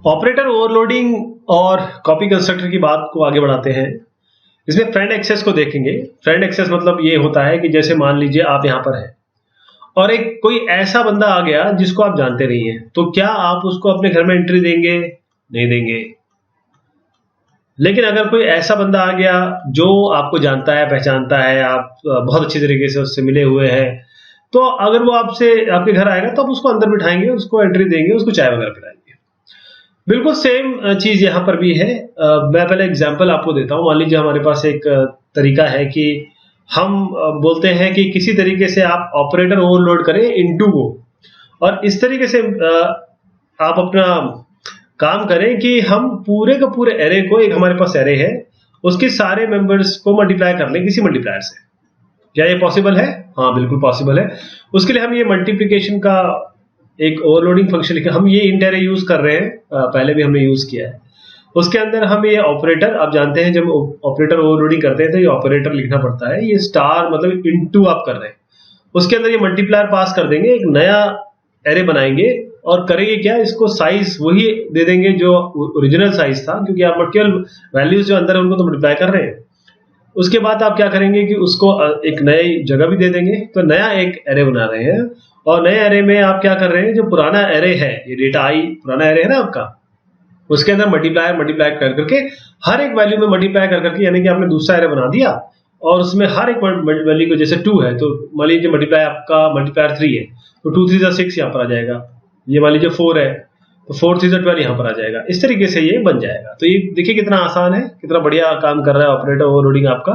Operator overloading और copy constructor की बात को आगे बढ़ाते हैं। इसमें फ्रेंड एक्सेस को देखेंगे। फ्रेंड एक्सेस मतलब ये होता है कि जैसे मान लीजिए आप यहाँ पर हैं और एक कोई ऐसा बंदा आ गया जिसको आप जानते नहीं है, तो क्या आप उसको अपने घर में एंट्री देंगे? नहीं देंगे। लेकिन अगर कोई ऐसा बंदा आ गया जो आपको जानता है, पहचानता है, आप बहुत अच्छी तरीके से उससे मिले हुए हैं, तो अगर वो आपसे आपके घर आएगा तो आप उसको अंदर बिठाएंगे, उसको एंट्री देंगे, उसको चाय वगैरह पिलाएंगे। बिल्कुल सेम चीज यहाँ पर भी है। मैं पहले एग्जांपल आपको देता हूँ। मान लीजिए हमारे पास एक तरीका है कि हम बोलते हैं कि किसी तरीके से आप ऑपरेटर ओवरलोड करें इनटू को, और इस तरीके से आप अपना काम करें कि हम पूरे का पूरे एरे को, एक हमारे पास एरे है, उसके सारे मेंबर्स को मल्टीप्लाई कर लें किसी मल्टीप्लायर से। क्या ये पॉसिबल है? हाँ, बिल्कुल पॉसिबल है। उसके लिए हम ये मल्टीप्लिकेशन का एक ओवरलोडिंग फंक्शन लिखा। हम ये इंट एरे यूज कर रहे हैं, पहले भी हमने यूज किया है। उसके अंदर हम ये ऑपरेटर, आप जानते हैं जब ऑपरेटर ओवरलोडिंग करते हैं तो ये ऑपरेटर लिखना पड़ता है। ये स्टार मतलब इनटू आप कर रहे हैं, उसके अंदर ये मल्टीप्लायर पास कर देंगे, एक नया एरे बनाएंगे और करेंगे क्या, इसको साइज वही दे देंगे जो ओरिजिनल साइज था, क्योंकि आप केवल वैल्यूज जो अंदर है उनको तो मल्टीप्लाई कर रहे हैं। उसके बाद आप क्या करेंगे कि उसको एक नई जगह भी दे देंगे, तो नया एक एरे बना रहे हैं। और नए एरे में आप क्या कर रहे हैं, जो पुराना एरे है, ये डेटा आई पुराना एरे है ना आपका, उसके अंदर मल्टीप्लाई कर करके हर एक वैल्यू में मल्टीप्लाई कर करके, यानी कि आपने दूसरा एरे बना दिया और उसमें हर एक वैल्यू को, जैसे 2 है तो मान लीजिए मल्टीप्लायर 3 है तो 2 3 6 यहाँ पर आ जाएगा। ये मान लीजिए 4 है तो 4 3 12 यहाँ पर आ जाएगा। इस तरीके से ये बन जाएगा। तो ये देखिए कितना आसान है, कितना बढ़िया काम कर रहा है ऑपरेटर ओवरलोडिंग आपका।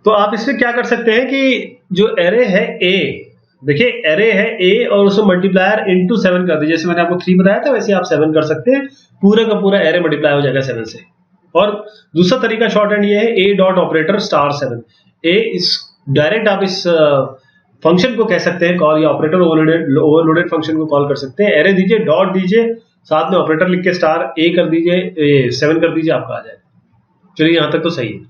तो आप इसमें क्या कर सकते हैं कि जो एरे है ए, देखिए एरे है ए और उसमें मल्टीप्लायर इनटू 7 कर दीजिए। जैसे मैंने आपको 3 बताया था वैसे आप 7 कर सकते हैं। पूरा का पूरा एरे मल्टीप्लाई हो जाएगा 7 से। और दूसरा तरीका शॉर्ट हैंड ये है, ए डॉट ऑपरेटर स्टार 7। ए इस डायरेक्ट आप इस फंक्शन को कह सकते हैं कॉल, या ऑपरेटर ओवरलोडेड फंक्शन को कॉल कर सकते हैं। एरे दीजिए, डॉट दीजिए, साथ में ऑपरेटर लिख के स्टार ए कर दीजिए, 7 कर दीजिए, आपका आ जाएगा। चलिए यहां तक तो सही है।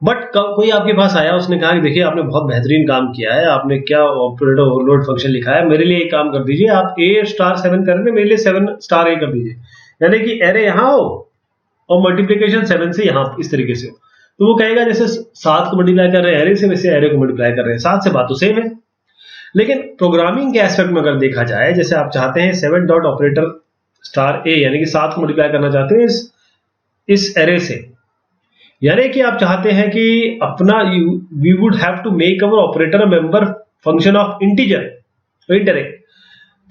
बट कोई आपके पास आया, उसने कहा कि देखिए आपने बहुत बेहतरीन काम किया है, आपने क्या ऑपरेटर ओवरलोड फंक्शन लिखा है, मेरे लिए एक काम कर दीजिए, आप ए स्टार 7 कर रहे, मेरे लिए 7 स्टार ए कर दीजिए। यानी कि एरे यहाँ हो और मल्टीप्लीकेशन 7 से यहाँ इस तरीके से हो। तो वो कहेगा जैसे 7 को मल्टीप्लाई कर रहे हैं एरे से, वैसे एरे को मल्टीप्लाई कर रहे हैं 7 से। बात तो सेम है। लेकिन प्रोग्रामिंग के एस्पेक्ट में अगर देखा जाए, जैसे आप चाहते हैं 7 डॉट ऑपरेटर स्टार ए, यानी कि 7 को मल्टीप्लाई करना चाहते हैं इस एरे से, यानी कि आप चाहते हैं कि अपना we would have to make our operator member function of integer int array.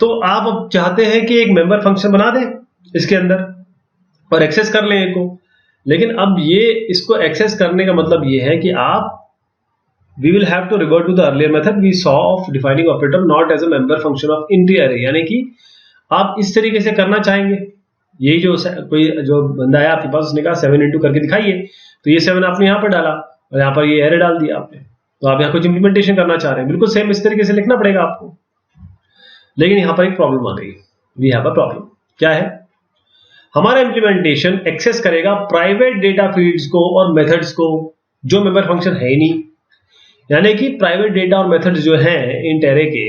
तो आप अब चाहते हैं कि एक मेंबर फंक्शन बना दें इसके अंदर और एक्सेस कर लें को। लेकिन अब ये इसको एक्सेस करने का मतलब ये है कि आप we will have to revert to the earlier method we saw of defining operator not as a member function of int array. यानी कि आप इस तरीके से करना चाहेंगे। यही जो बंदा है आपके पास, उसने कहा 7 इंटू करके दिखाइए, तो ये 7 आपने यहाँ पर डाला और यहाँ पर ये एरे डाल दिया आपने। तो आप यहाँ कुछ इंप्लीमेंटेशन करना चाह रहे हैं, बिल्कुल सेम इस तरीके से लिखना पड़ेगा आपको। लेकिन यहाँ पर एक प्रॉब्लम आ गई। We have a problem. क्या है? हमारा इंप्लीमेंटेशन एक्सेस करेगा प्राइवेट डेटा फील्ड्स को और मेथड्स को, जो मेंबर फंक्शन है ही नहीं। यानी कि प्राइवेट डेटा और मेथड्स जो हैं इंट एरे के,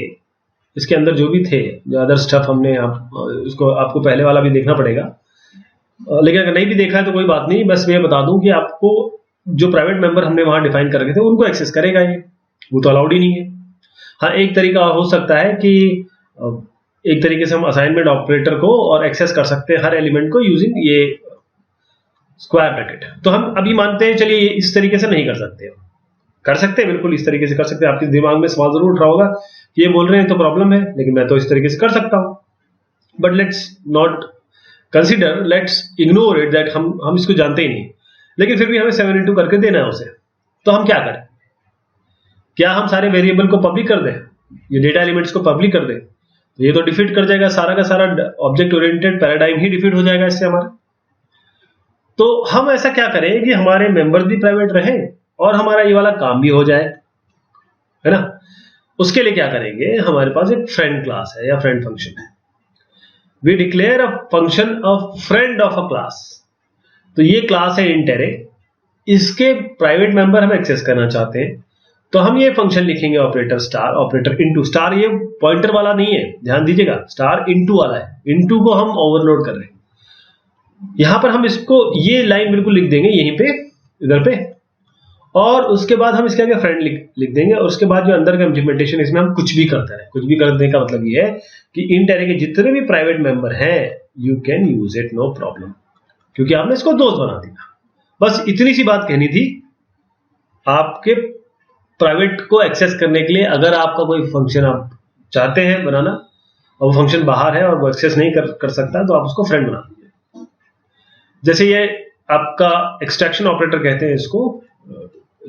इसके अंदर जो भी थे, जो अदर स्टफ हमने इसको आपको पहले वाला भी देखना पड़ेगा। लेकिन अगर नहीं भी देखा है तो कोई बात नहीं, बस मैं बता दूं कि आपको जो प्राइवेट मेंबर हमने वहां डिफाइन कर रखे थे उनको एक्सेस करेगा ये, वो तो अलाउड ही नहीं है। हाँ, एक तरीका हो सकता है कि एक तरीके से हम असाइनमेंट ऑपरेटर को और एक्सेस कर सकते हैं हर एलिमेंट को यूजिंग ये स्क्वायर ब्रैकेट। तो हम अभी मानते हैं, चलिए इस तरीके से नहीं कर सकते। कर सकते हैं, बिल्कुल इस तरीके से कर सकते हैं। आपके दिमाग में सवाल जरूर उठ रहा होगा कि ये बोल रहे हैं तो प्रॉब्लम है, लेकिन मैं तो इस तरीके से कर सकता हूं। But let's not consider, let's ignore it that हम इसको जानते ही नहीं, लेकिन फिर भी हमें 7 इंटू करके देना है उसे। तो हम क्या करें? क्या हम सारे वेरिएबल को पब्लिक कर दें, ये डेटा एलिमेंट्स को पब्लिक कर दें? ये तो डिफीट कर जाएगा, सारा का सारा ऑब्जेक्ट ओरिएंटेड पैराडाइम ही डिफीट हो जाएगा इससे हमारा। तो हम ऐसा क्या करें कि हमारे मेंबर्स भी प्राइवेट रहें और हमारा ये वाला काम भी हो जाए, है ना? उसके लिए क्या करेंगे, हमारे पास एक फ्रेंड क्लास है या फ्रेंड फंक्शन है। We declare a function of friend of a class. तो ये क्लास है इंट एरे, इसके प्राइवेट मेंबर हम एक्सेस करना चाहते हैं। तो हम ये फंक्शन लिखेंगे operator star, operator into. Star ये पॉइंटर वाला नहीं है, ध्यान दीजिएगा, स्टार इनटू वाला है। इनटू को हम ओवरलोड कर रहे हैं। यहां पर हम इसको ये लाइन बिल्कुल लिख देंगे यहीं पे, इधर पे, और उसके बाद हम इसके आगे फ्रेंड लिख देंगे, और उसके बाद जो अंदर का इम्प्लीमेंटेशन, इसमें हम कुछ भी करते हैं। कुछ भी करने का मतलब ये है कि int array के जितने भी प्राइवेट मेंबर हैं you can use it, no problem, क्योंकि आपने इसको दोस्त बना दिया। बस इतनी सी बात कहनी थी आपके प्राइवेट को एक्सेस करने के लिए। अगर आपका कोई फंक्शन आप चाहते हैं बनाना और वो फंक्शन बाहर है और वो एक्सेस नहीं कर सकता, तो आप उसको फ्रेंड बना दीजिए। जैसे ये आपका एक्सट्रैक्शन ऑपरेटर कहते हैं इसको,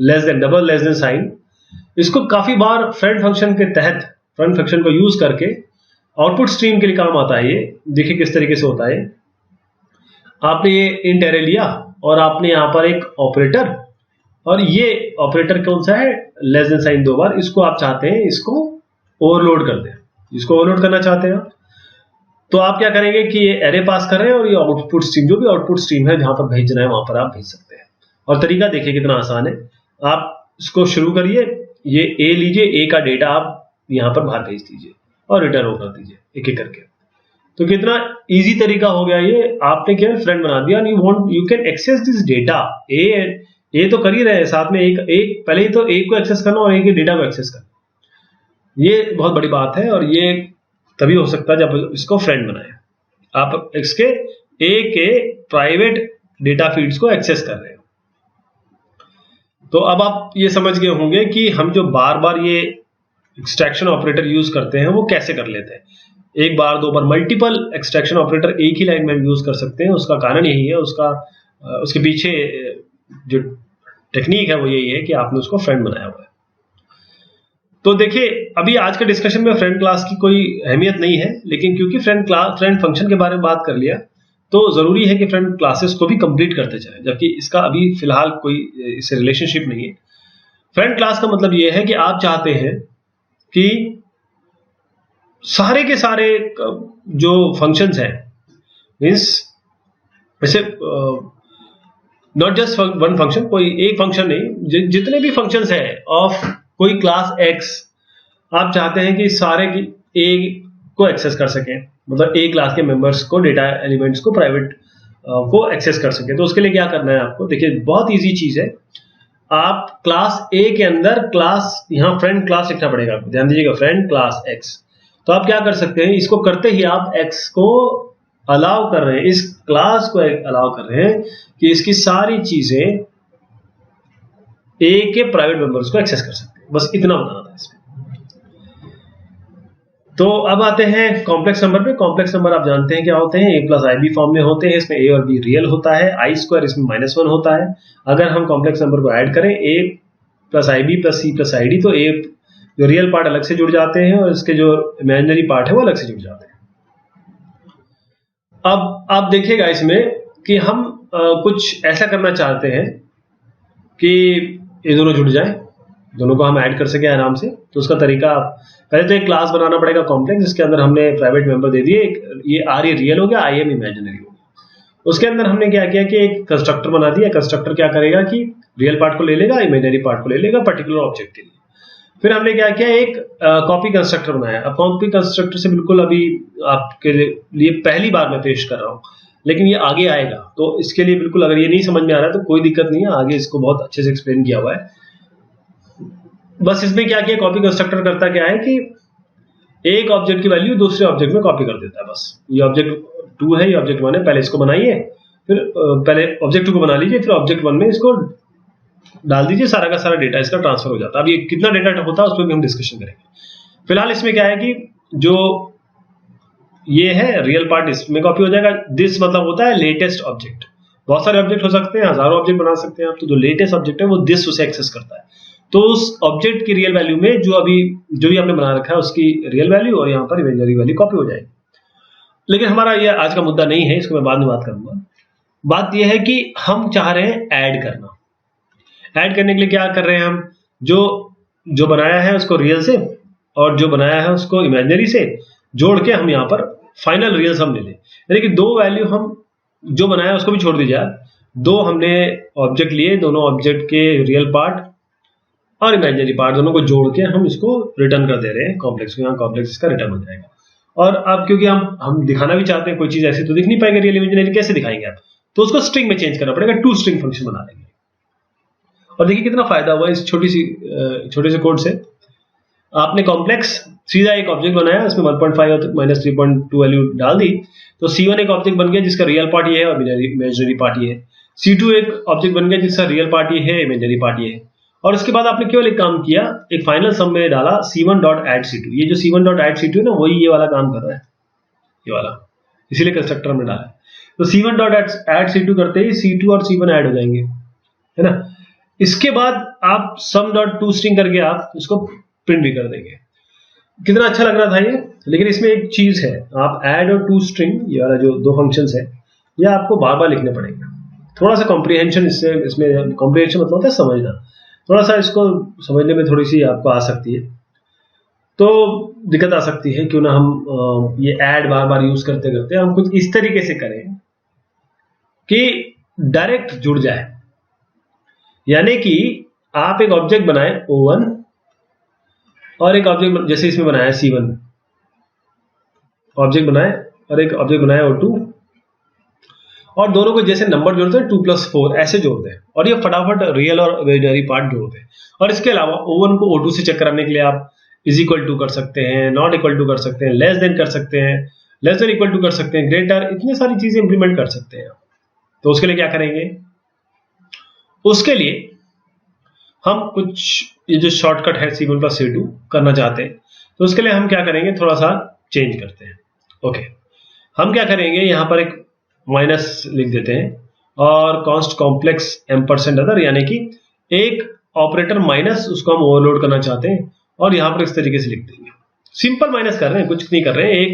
less than, double less than sign, इसको काफी बार फ्रेंड फंक्शन के तहत, फ्रेंड फंक्शन को यूज करके आउटपुट स्ट्रीम के लिए काम आता है। ये देखिए किस तरीके से होता है। आपने ये इंट एरे लिया और आपने यहां पर एक ऑपरेटर, और ये ऑपरेटर कौन सा है, लेस देन साइन 2 बार, इसको आप चाहते हैं इसको ओवरलोड कर दें। इसको ओवरलोड करना चाहते हैं तो आप क्या करेंगे कि ये एरे पास कर रहे हैं और ये आउटपुट स्ट्रीम, जो भी आउटपुट स्ट्रीम है जहां पर भेजना है वहां पर आप भेज सकते हैं। और तरीका देखिए कितना आसान है। आप इसको शुरू करिए, ये ए लीजिए, ए का डेटा आप यहां पर बाहर भेज दीजिए और रिटर्न कर दीजिए एक एक करके। तो कितना इजी तरीका हो गया ये। आपने क्या फ्रेंड बना दिया, you can access this data. ए तो कर ही रहे हैं, साथ में एक पहले ही तो ए को एक्सेस करना और ए के डेटा को एक्सेस करना, ये बहुत बड़ी बात है। और ये तभी हो सकता है जब इसको फ्रेंड बनाए। आप इसके ए के प्राइवेट डेटा फीड्स को एक्सेस कर रहे हो। तो अब आप ये समझ गए होंगे कि हम जो बार बार ये एक्सट्रैक्शन ऑपरेटर यूज करते हैं वो कैसे कर लेते हैं। एक बार दो बार मल्टीपल एक्सट्रैक्शन ऑपरेटर एक ही लाइन में यूज कर सकते हैं। उसका कारण यही है, उसके पीछे जो टेक्निक है वो यही है कि आपने उसको फ्रेंड बनाया हुआ है। तो देखिए अभी आज के डिस्कशन में फ्रेंड क्लास की कोई अहमियत नहीं है, लेकिन क्योंकि फ्रेंड फंक्शन के बारे में बात कर लिया तो जरूरी है कि फ्रेंड क्लासेस को भी कंप्लीट करते चले, जबकि इसका अभी फिलहाल कोई इससे रिलेशनशिप नहीं है। फ्रेंड क्लास का मतलब यह है कि आप चाहते हैं कि सारे के सारे जो फंक्शंस हैं, मींस वैसे नॉट जस्ट वन फंक्शन, कोई एक फंक्शन नहीं, जितने भी फंक्शंस हैं ऑफ कोई क्लास एक्स, आप चाहते हैं कि सारे की ए को एक्सेस कर सकें, मतलब ए क्लास के मेंबर्स को, डेटा एलिमेंट्स को, प्राइवेट को एक्सेस कर सकें। तो उसके लिए क्या करना है आपको, देखिए बहुत इजी चीज है। आप क्लास ए के अंदर क्लास, यहां फ्रेंड क्लास लिखना पड़ेगा आपको, ध्यान दीजिएगा, फ्रेंड क्लास एक्स। तो आप क्या कर सकते हैं, इसको करते ही आप एक्स को अलाउ कर रहे हैं, इस क्लास को अलाउ कर रहे हैं कि इसकी सारी चीजें ए के प्राइवेट मेंबर्स को एक्सेस कर सकते हैं। बस इतना बताना था इसमें। तो अब आते हैं कॉम्प्लेक्स नंबर पे। कॉम्प्लेक्स नंबर आप जानते हैं क्या होते हैं, ए प्लस आई बी फॉर्म में होते हैं। इसमें ए और बी रियल होता है, आई स्क्वायर इसमें -1 होता है। अगर हम कॉम्प्लेक्स नंबर को ऐड करें, A plus I B plus C plus I D, तो ए जो रियल पार्ट अलग से जुड़ जाते हैं और इसके जो इमेजिनरी पार्ट है वो अलग से जुड़ जाते हैं। अब आप देखिएगा इसमें कि हम कुछ ऐसा करना चाहते हैं कि ये दोनों जुड़ जाएं, दोनों को हम ऐड कर सके आराम से। तो उसका तरीका, पहले तो एक क्लास बनाना पड़ेगा कॉम्प्लेक्स, जिसके अंदर हमने प्राइवेट मेंबर दे दिए। ये आर ये रियल हो गया, आई एम इमेजिनरी हो गया। उसके अंदर हमने क्या किया कि एक कंस्ट्रक्टर बना दिया। कंस्ट्रक्टर क्या करेगा कि रियल पार्ट को ले लेगा, इमेजिनरी पार्ट को ले लेगा पर्टिकुलर ऑब्जेक्ट के लिए। फिर हमने क्या किया, एक कॉपी कंस्ट्रक्टर बनाया। अब कॉपी कंस्ट्रक्टर से बिल्कुल अभी आपके लिए पहली बार मैं पेश कर रहा हूँ, लेकिन ये आगे आएगा। तो इसके लिए बिल्कुल अगर ये नहीं समझ में आ रहा है तो कोई दिक्कत नहीं है, आगे इसको बहुत अच्छे से एक्सप्लेन किया हुआ है। बस इसमें क्या किया, कॉपी कंस्ट्रक्टर करता क्या है कि एक ऑब्जेक्ट की वैल्यू दूसरे ऑब्जेक्ट में कॉपी कर देता है। बस ये ऑब्जेक्ट 2 है, ये ऑब्जेक्ट 1 है, पहले इसको बनाइए, फिर पहले ऑब्जेक्ट 2 को बना लीजिए, फिर ऑब्जेक्ट 1 में इसको डाल दीजिए, सारा का सारा डेटा इसका ट्रांसफर हो जाता है। अब ये कितना डेटा होता है उस पर भी हम डिस्कशन करेंगे। फिलहाल इसमें क्या है कि जो ये है रियल पार्ट इसमें कॉपी हो जाएगा। दिस मतलब होता है लेटेस्ट ऑब्जेक्ट। बहुत सारे ऑब्जेक्ट हो सकते हैं, हजारों ऑब्जेक्ट बना सकते हैं आप, तो जो लेटेस्ट ऑब्जेक्ट है वो दिस उसे एक्सेस करता है। तो उस ऑब्जेक्ट की रियल वैल्यू में जो भी आपने बना रखा है उसकी रियल वैल्यू और यहाँ पर इमेजिनरी वैल्यू कॉपी हो जाएगी। लेकिन हमारा ये आज का मुद्दा नहीं है, इसको मैं बाद में बात करूंगा। बात यह है कि हम चाह रहे हैं ऐड करना। ऐड करने के लिए क्या कर रहे हैं, हम जो बनाया है उसको रियल से और जो बनाया है उसको इमेजिनरी से जोड़ के हम यहाँ पर फाइनल रियल सम ले लें। यानी कि दो वैल्यू हम जो बनाया उसको भी छोड़ दीजिए, दो हमने ऑब्जेक्ट लिए, दोनों ऑब्जेक्ट के रियल पार्ट और इमेजिनरी पार्ट दोनों को जोड़ के हम इसको रिटर्न कर दे रहे हैं कॉम्प्लेक्स को, यहाँ कॉम्प्लेक्स इसका रिटर्न हो जाएगा। और अब क्योंकि हम दिखाना भी चाहते हैं कोई चीज ऐसी तो दिख नहीं पाएगी, रियल इमेजिनरी कैसे दिखाएंगे आप, तो उसको स्ट्रिंग में चेंज करना पड़ेगा, टू स्ट्रिंग फंक्शन बना देंगे। और देखिए कितना फायदा हुआ इस छोटे से कोड से। आपने कॉम्प्लेक्स सीधा एक ऑब्जेक्ट बनाया, उसमें 1.5 और -3.2 वैल्यू डाल दी, तो C1 एक ऑब्जेक्ट बन गया जिसका रियल पार्ट ये है और इमेजिनरी पार्ट ये है। C2 एक ऑब्जेक्ट बन गया जिसका रियल पार्ट ये है, इमेजिनरी पार्ट ये है। और उसके बाद आपने केवल एक काम किया, एक फाइनल सम में डाला C1.add C2। ये जो C1.add C2 है ना, वही ये वाला काम कर रहा है, ये वाला, इसीलिए कंस्ट्रक्टर में डाला है। तो C1.add C2 करते ही C2 और C1 ऐड हो जाएंगे, है ना। इसके बाद आप sum.toString करके आप उसको प्रिंट भी कर देंगे। कितना अच्छा लग रहा था ये। लेकिन इसमें एक चीज है, आप ऐड और toString, ये वाला जो दो फंक्शंस है, ये आपको बार बार लिखने पड़ेंगे। थोड़ा सा कॉम्प्रिहेंशन इसमें कॉम्प्रिहेंशन मतलब होता है समझना, थोड़ा सा इसको समझने में थोड़ी सी आपको आ सकती है, तो दिक्कत आ सकती है। क्यों ना हम ये ऐड बार बार यूज करते करते हम कुछ इस तरीके से करें कि डायरेक्ट जुड़ जाए। यानी कि आप एक ऑब्जेक्ट बनाए O1 और एक ऑब्जेक्ट जैसे इसमें बनाया C1 ऑब्जेक्ट बनाए, और एक ऑब्जेक्ट बनाया O2, और दोनों को जैसे नंबर जोड़ते हैं 2+4 ऐसे जोड़ दें, और ये फटाफट रियल और इमेजिनरी पार्ट जोड़ दें। और इसके अलावा O1 को O2 से चेक कराने के लिए आप इज इक्वल टू कर सकते हैं, नॉट इक्वल टू कर सकते हैं, लेस देन कर सकते हैं, लेस देन इक्वल टू कर सकते हैं, ग्रेटर, इतनी सारी चीजें इंप्लीमेंट कर सकते हैं। तो उसके लिए क्या करेंगे, उसके लिए हम कुछ ये जो शॉर्टकट है C1+C2 करना चाहते हैं, तो उसके लिए हम क्या करेंगे, थोड़ा सा चेंज करते हैं। ओके, हम क्या करेंगे, यहाँ पर एक माइनस लिख देते हैं और कॉन्स्ट कॉम्प्लेक्स $, यानी कि एक ऑपरेटर माइनस, उसको हम ओवरलोड करना चाहते हैं और यहाँ पर इस तरीके से लिख देंगे। सिंपल माइनस कर रहे हैं, कुछ नहीं कर रहे हैं,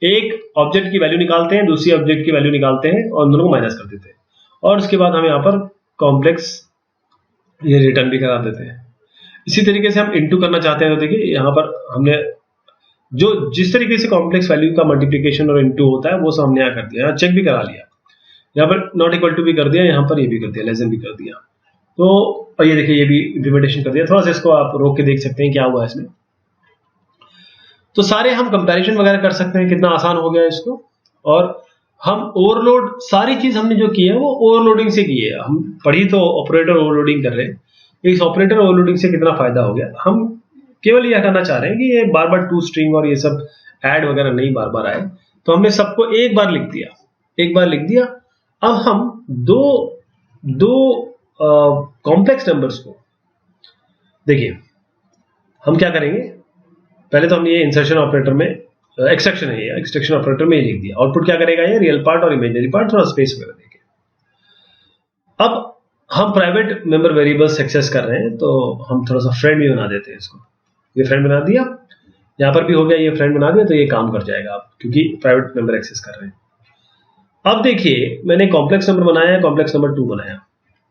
एक ऑब्जेक्ट की वैल्यू निकालते हैं, दूसरी ऑब्जेक्ट की वैल्यू निकालते हैं और दोनों को माइनस कर देते हैं, और उसके बाद हम यहाँ पर कॉम्प्लेक्स ये रिटर्न भी करा देते हैं। इसी तरीके से हम इनटू करना चाहते हैं, तो देखिए यहाँ पर हमने जो जिस तरीके से कॉम्प्लेक्स वैल्यू का मल्टीप्लिकेशन और इनटू होता है वो सब हमने यहाँ कर दिया, यहाँ चेक भी करा लिया, यहाँ पर नॉट इक्वल टू भी कर दिया, यहाँ पर ये भी कर दिया, लेस देन भी कर दिया। तो और ये देखिए ये भी इंप्लीमेंटेशन कर दिया। थोड़ा सा इसको आप रोक के देख सकते हैं क्या हुआ है इसमें। तो सारे हम कंपैरिजन वगैरह कर सकते हैं, कितना आसान हो गया इसको। और हम ओवरलोड, सारी चीज हमने जो की है वो ओवरलोडिंग से की है। हम पढ़ी तो ऑपरेटर ओवरलोडिंग कर रहे हैं, इस ऑपरेटर ओवरलोडिंग से कितना फायदा हो गया। हम केवल यह करना चाह रहे हैं कि ये बार बार टू स्ट्रिंग और ये सब ऐड वगैरह नहीं बार बार आए, तो हमने सबको एक बार लिख दिया। अब हम दो कॉम्प्लेक्स नंबर्स को देखिए, हम क्या करेंगे, पहले तो हमने ये इंसर्शन ऑपरेटर में एक्सट्रैक्शन है, ये एक्सट्रैक्शन ऑपरेटर में लिख दिया। आउटपुट क्या करेगा, ये रियल पार्ट और इमेजिनरी पार्ट, थोड़ा स्पेस वगैरह देके। अब हम प्राइवेट मेंबर वेरिएबल्स एक्सेस कर रहे हैं, तो हम थोड़ा सा फ्रेंड भी बना देते हैं इसको। ये फ्रेंड बना दिया, यहाँ पर भी हो गया, ये फ्रेंड बना दिया, तो ये काम कर जाएगा आप, क्योंकि प्राइवेट मेंबर एक्सेस कर रहे हैं। अब देखिए मैंने कॉम्प्लेक्स नंबर बनाया, कॉम्प्लेक्स नंबर 2 बनाया।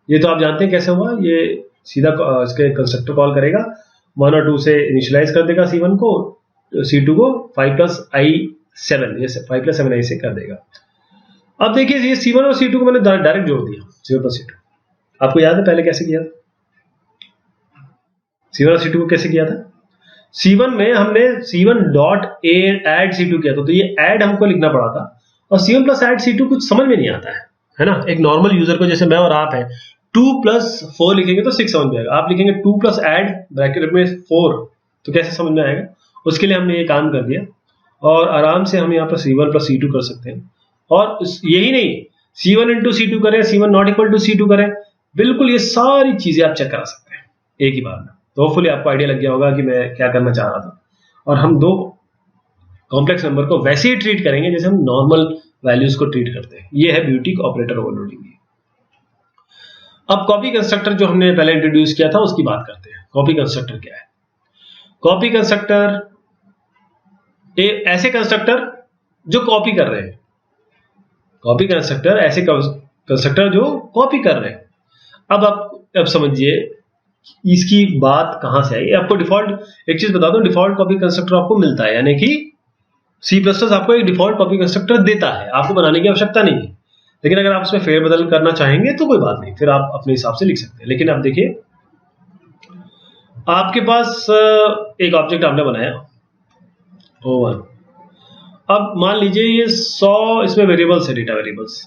ये तो आप जानते हैं कैसे हुआ, ये सीधा इसके कंस्ट्रक्टर कॉल करेगा, 1 और 2 से इनिशियलाइज कर देगा C1 को, C2 को 5+i7, ये 5+7i से कर देगा। अब देखिए ये C1 और C2 को मैंने डायरेक्ट जोड़ दिया, C1+C2। आपको याद है पहले कैसे किया था, C1 और C2 को कैसे किया था। C1 में हमने C1.add C2 किया था, तो ये ऐड हमको लिखना पड़ा था, और C1+add C2 कुछ समझ में नहीं आता है ना। एक नॉर्मल यूजर को, जैसे मैं और आप हैं, 2+4 लिखेंगे तो 6 समझ में आएगा, आप लिखेंगे 2+add ब्रैकेट में 4 तो कैसे समझ में आएगा। उसके लिए हमने ये काम कर दिया, और आराम से हम यहाँ पर C1+C2 कर सकते हैं। और यही नहीं, C1 into C2 करें, C1 not equal to C2 करें, बिल्कुल ये सारी चीजें आप चेक करा सकते हैं एक ही बार में। तो होपफुली आपको आइडिया लग गया होगा कि मैं क्या करना चाह रहा था। और हम दो कॉम्प्लेक्स नंबर को वैसे ही ट्रीट करेंगे जैसे हम नॉर्मल वैल्यूज को ट्रीट करते हैं। ये है ब्यूटी ऑपरेटर ओवरलोडिंग की। अब कॉपी कंस्ट्रक्टर जो हमने पहले इंट्रोड्यूस किया था उसकी बात करते हैं। कॉपी कंस्ट्रक्टर क्या है? कॉपी कंस्ट्रक्टर ऐसे कंस्ट्रक्टर जो कॉपी कर रहे हैं, कॉपी कंस्ट्रक्टर ऐसे कंस्ट्रक्टर जो कॉपी कर रहे हैं। अब समझिए इसकी बात कहां से आई। आपको डिफॉल्ट एक चीज बता दो, डिफॉल्ट कॉपी कंस्ट्रक्टर आपको मिलता है, यानी कि C++ आपको एक डिफॉल्ट कॉपी कंस्ट्रक्टर देता है, आपको बनाने की आवश्यकता नहीं है। लेकिन अगर आप उसमें फेरबदल करना चाहेंगे तो कोई बात नहीं, फिर आप अपने हिसाब से लिख सकते हैं। लेकिन आप देखिए आपके पास एक ऑब्जेक्ट आपने बनाया O1। अब मान लीजिए ये 100 इसमें वेरिएबल्स है, डेटा वेरिएबल्स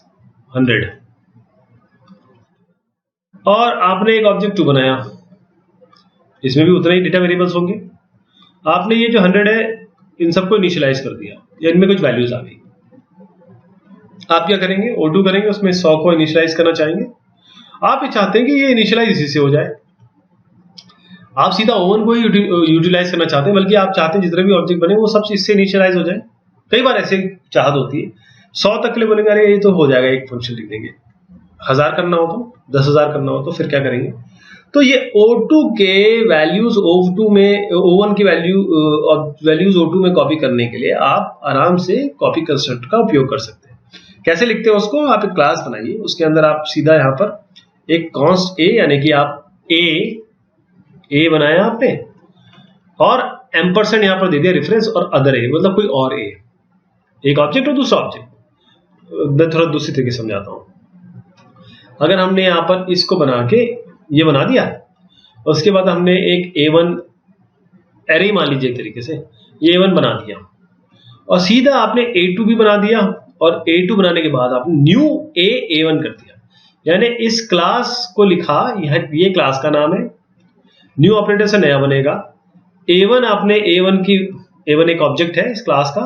100, और आपने एक ऑब्जेक्ट 2 बनाया, इसमें भी उतना ही डेटा वेरिएबल्स होंगे। आपने ये जो 100 है इन सबको इनिशियलाइज कर दिया, या इनमें कुछ वैल्यूज आ गई। आप क्या करेंगे, O2 करेंगे, उसमें 100 को इनिशियलाइज करना चाहेंगे। आप ये चाहते हैं कि ये इनिशियलाइज इसी से हो जाए, आप सीधा O1 को ही यूटिलाइज करना चाहते हैं, बल्कि आप चाहते हैं जितने भी ऑब्जेक्ट बने वो सब इससे इनिशियलाइज हो जाए। कई बार ऐसे चाहत होती है। 100 तक के लिए बोलेंगे अरे ये तो हो जाएगा, एक फंक्शन लिख देंगे। 1000 करना हो तो, 10,000 करना हो तो फिर क्या करेंगे। तो ये O2 के वैल्यूज O2 में, O1 की वैल्यूज O2 में कॉपी करने के लिए आप आराम से कॉपी कंस्ट्रक्ट का उपयोग कर सकते हैं। कैसे लिखते हैं उसको, आप एक क्लास बनाइए, उसके अंदर आप सीधा यहाँ पर एक कॉन्स्ट a, यानी कि आप a बनाया आपने, और एम्परसेंड यहाँ पर दे दिया रेफरेंस, और अदर a मतलब कोई और a, एक ऑब्जेक्ट और दूसरा ऑब्जेक्ट। मैं थोड़ा दूसरी तरीके से समझाता हूँ। अगर हमने यहाँ पर इसको बना के ये बना दिया, उसके बाद हमने एक A1 एरे मान लीजिए एक तरीके से, ये A1 बना दिया, और सीधा आपने A2 भी बना दिया, और A2 बनाने के बाद आपने न्यू A1 कर दिया, यानी इस क्लास को लिखा, ये क्लास का नाम है, न्यू ऑपरेटर से नया बनेगा। A1 आपने A1 एक ऑब्जेक्ट है इस क्लास का,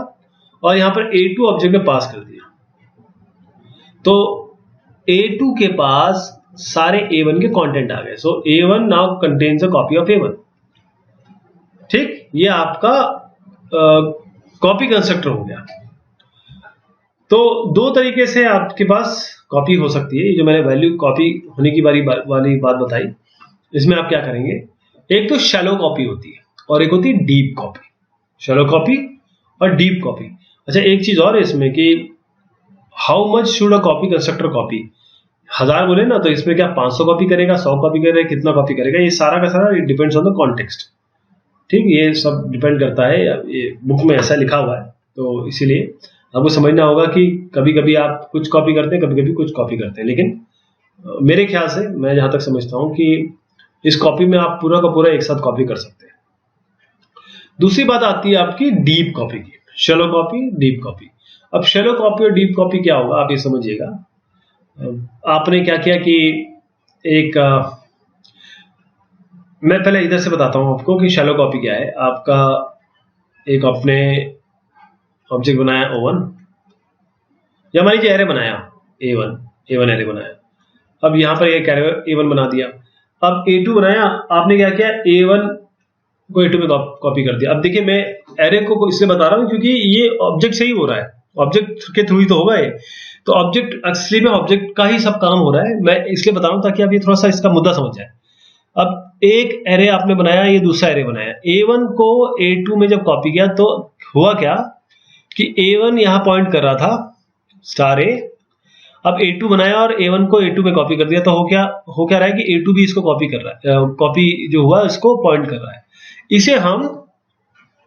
और यहां पर A2 ऑब्जेक्ट में पास कर दिया, तो A2 के पास सारे A1 के कंटेंट आ गए। सो A1 now contains a copy of A1। ठीक, ये आपका कॉपी कंस्ट्रक्टर हो गया। तो दो तरीके से आपके पास कॉपी हो सकती है। जो मैंने वैल्यू कॉपी होने की वाली बात बताई, इसमें आप क्या करेंगे, एक तो शैलो कॉपी होती है और एक होती है डीप कॉपी। शैलो कॉपी और डीप कॉपी। अच्छा, एक चीज और है इसमें कि how much should a copy constructor copy. 1000 बोले ना, तो इसमें क्या 500 कॉपी करेगा, 100 कॉपी करेगा, कितना कॉपी करेगा, ये सारा का सारा डिपेंड्स ऑन द कॉन्टेक्स्ट। ठीक, ये सब डिपेंड करता है, ये बुक में ऐसा लिखा हुआ है, तो इसीलिए आपको समझना होगा कि कभी कभी आप कुछ कॉपी करते हैं, कभी कभी कुछ कॉपी करते हैं। लेकिन मेरे ख्याल से, मैं जहां तक समझता हूं कि इस कॉपी में आप पूरा का पूरा एक साथ कॉपी कर सकते हैं। दूसरी बात आती है आपकी डीप कॉपी की, शैलो कॉपी, डीप कॉपी। अब शैलो कॉपी और डीप कॉपी क्या होगा, आप ये समझिएगा। आपने क्या किया कि एक मैं पहले इधर से बताता हूं आपको कि शैलो कॉपी क्या है। आपका एक आपने ऑब्जेक्ट बनाया O1, या मान लीजिए एरे बनाया A1 एरे बनाया। अब यहां पर एक एरे A1 बना दिया। अब A2 बनाया, आपने क्या किया, A1 को A2 में कॉपी कर दिया। अब देखिए, मैं एरे को इसलिए बता रहा हूं क्योंकि ये ऑब्जेक्ट से ही हो रहा है, ऑब्जेक्ट के थ्रू ही तो होगा ये। तो ऑब्जेक्ट एक्चुअली में ऑब्जेक्ट का ही सब काम हो रहा है, मैं इसलिए बता रहा हूं ताकि आप ये थोड़ा सा इसका मुद्दा समझ जाए। अब एक एरे आपने बनाया, ये दूसरा एरे बनाया। A1 को A2 में जब कॉपी किया तो हुआ क्या कि A1 यहां पॉइंट कर रहा था स्टार A। अब A2 बनाया और A1 को A2 में कॉपी कर दिया, तो हो क्या रहा है कि A2 भी इसको कॉपी कर रहा है, कॉपी जो हुआ इसको पॉइंट कर रहा है। इसे हम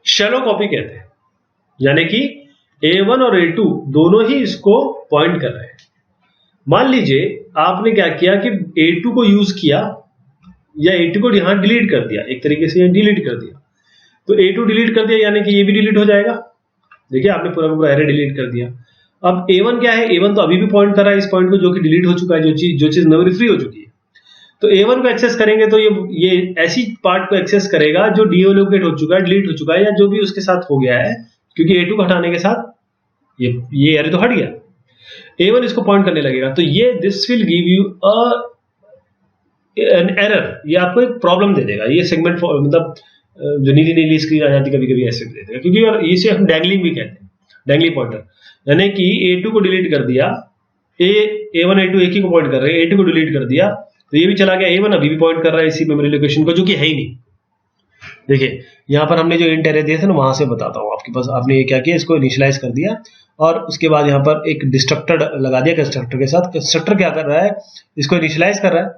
शैलो कॉपी कहते हैं, यानी कि A1 और A2 दोनों ही इसको पॉइंट कर रहे हैं। मान लीजिए आपने क्या किया कि A2 को यूज किया, या A2 को यहां डिलीट कर दिया, एक तरीके से डिलीट कर दिया। तो A2 डिलीट कर दिया, यानी कि ये भी डिलीट हो जाएगा। देखिए, आपने पूरा पूरा एरे डिलीट कर दिया। अब A1 क्या है, A1 तो अभी भी पॉइंट कर रहा है इस पॉइंट को, जो कि डिलीट हो चुका है, जो चीज मेमोरी फ्री हो चुकी है। तो A1 को एक्सेस करेंगे तो ये ऐसी पार्ट को एक्सेस करेगा जो डीएलोकेट हो चुका है, डिलीट हो चुका है, या जो भी उसके साथ हो गया है, क्योंकि A2 को हटाने के साथ ये एरे तो हट गया। A1 इसको पॉइंट करने लगेगा, तो ये this will give you an error, ये आपको एक प्रॉब्लम दे देगा। ये सेगमेंट मतलब जो नीली नीली स्क्रीन आ जाती है कभी कभी, ऐसे दे देगा, क्योंकि इसे हम डैंगलिंग भी कहते हैं, डैंगलिंग पॉइंटर। यानी कि A2 को डिलीट कर दिया, A1 A2 एक ही को पॉइंट कर रहे हैं, A2 को डिलीट कर दिया तो ये भी चला गया। A1 अभी भी पॉइंट कर रहा है इसी मेमोरी लोकेशन को, जो कि है ही नहीं। देखिए, यहाँ पर हमने जो इंट एरे दिए थे ना, वहां से बताता हूँ आपके पास। आपने ये क्या किया, इसको इनिशियलाइज कर दिया, और उसके बाद यहाँ पर एक डिस्ट्रक्टर लगा दिया कंस्ट्रक्टर के साथ। कंस्ट्रक्टर क्या कर रहा है, इसको इनिशियलाइज कर रहा है,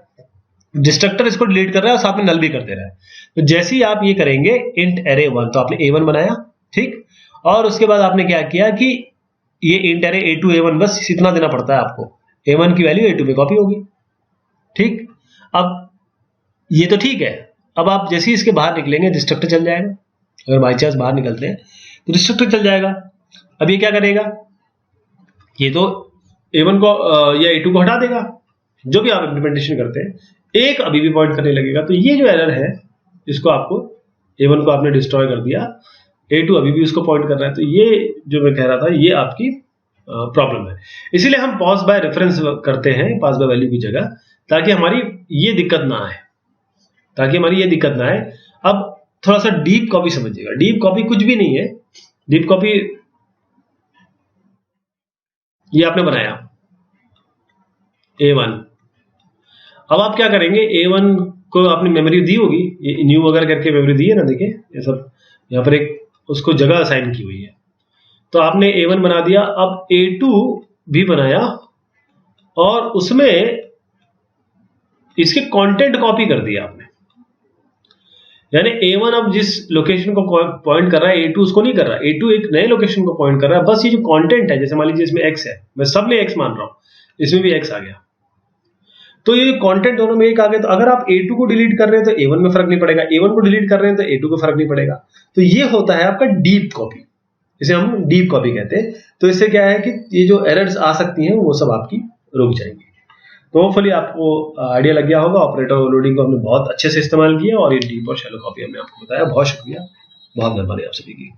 डिस्ट्रक्टर इसको डिलीट कर रहा है और साथ में नल भी कर दे रहा है। तो जैसे ही आप ये करेंगे इंट एरे 1, तो आपने A1 बनाया, ठीक, और उसके बाद आपने क्या किया कि ये इंट एरे A2 A1 बस इतना देना पड़ता है आपको, A1 की वैल्यू A2 में कॉपी होगी। ठीक, अब ये तो ठीक है, अब आप जैसे ही इसके बाहर निकलेंगे डिस्ट्रक्टर चल जाएगा, अगर बाई चांस बाहर निकलते हैं तो डिस्ट्रक्टर चल जाएगा। अब ये क्या करेगा, ये तो A1 को या A2 को हटा देगा, जो भी आप इम्प्लीमेंटेशन करते हैं, एक अभी भी पॉइंट करने लगेगा। तो ये जो एरर है, इसको आपको A1 को आपने डिस्ट्रॉय कर दिया, A2 अभी भी उसको पॉइंट कर रहा है, तो ये जो मैं कह रहा था ये आपकी प्रॉब्लम है। इसीलिए हम पॉज बाय रेफरेंस करते हैं पास बाय वैल्यू की जगह, ताकि हमारी ये दिक्कत ना आए, अब थोड़ा सा डीप कॉपी समझिएगा। डीप कॉपी कुछ भी नहीं है। डीप कॉपी ये आपने बनाया A1, अब आप क्या करेंगे, A1 को आपने मेमोरी दी होगी, ये न्यू वगैरह करके मेमोरी दी है ना, देखिए ये सब यहाँ पर एक उसको जगह असाइन की हुई है। तो आपने A1 बना दिया, अब A2 भी बनाया और उसमें इसके कंटेंट कॉपी कर दिया आपने। यानी A1 अब जिस लोकेशन को पॉइंट कर रहा है, A2 उसको नहीं कर रहा, A2 एक नए लोकेशन को पॉइंट कर रहा है। बस ये जो कंटेंट है, जैसे मान लीजिए इसमें X है, मैं सब में X मान रहा हूं, इसमें भी X आ गया, तो ये कंटेंट दोनों में एक आ गया। तो अगर आप A2 को डिलीट कर रहे हैं तो A1 में फर्क नहीं पड़ेगा, A1 को डिलीट कर रहे हैं तो A2 को फर्क नहीं पड़ेगा। तो ये होता है आपका डीप कॉपी, इसे हम डीप कॉपी कहते हैं। तो इससे क्या है कि ये जो एरर्स आ सकती हैं वो सब आपकी रुक जाएंगी। तो होपफुली आपको आइडिया लग गया होगा। ऑपरेटर ओवरलोडिंग को हमने बहुत अच्छे से इस्तेमाल किया और ये डीप और शैलो कॉपी हमने आपको बताया। बहुत शुक्रिया, बहुत मेहरबानी आप सभी की।